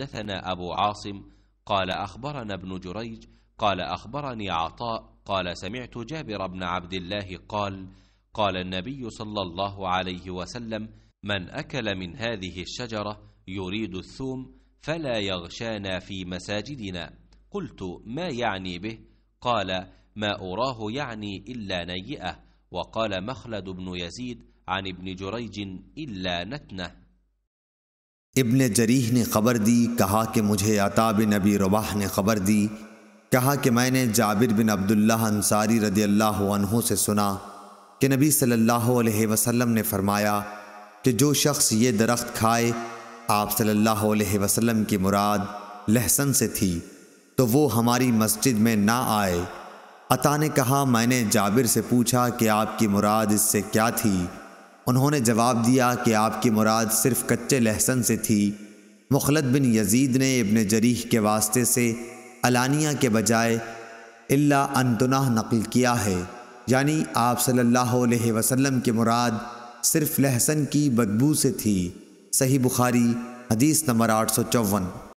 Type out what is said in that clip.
حدثنا أبو عاصم قال أخبرنا ابن جريج قال أخبرني عطاء قال سمعت جابر بن عبد الله قال قال النبي صلى الله عليه وسلم: من أكل من هذه الشجرة يريد الثوم فلا يغشانا في مساجدنا. قلت: ما يعني به؟ قال: ما أراه يعني إلا نيئة. وقال مخلد بن يزيد عن ابن جريج: إلا नतनह। इब्न जरीह ने खबर दी, कहा कि मुझे अता बिन अबी रबाह ने खबर दी, कहा कि मैंने जाबिर बिन अब्दुल्लाह अंसारी रदियल्लाहु अन्हु से सुना कि नबी सल्लल्लाहु अलैहि वसल्लम ने फरमाया कि जो शख्स ये दरख्त खाए, आप सल्लल्लाहु अलैहि वसल्लम की मुराद लहसन से थी, तो वो हमारी मस्जिद में ना आए। अता ने कहा, मैंने जाबिर से पूछा कि आपकी मुराद इससे क्या थी? उन्होंने जवाब दिया कि आपकी मुराद सिर्फ़ कच्चे लहसन से थी। मुखलद बिन यजीद ने इब्न जरीह के वास्ते से अलानिया के बजाय इल्ला अंतुनाह नक़ल किया है, यानी आप सल्लल्लाहु अलैहि वसल्लम की मुराद सिर्फ़ लहसन की बदबू से थी। सही बुखारी हदीस नंबर 854।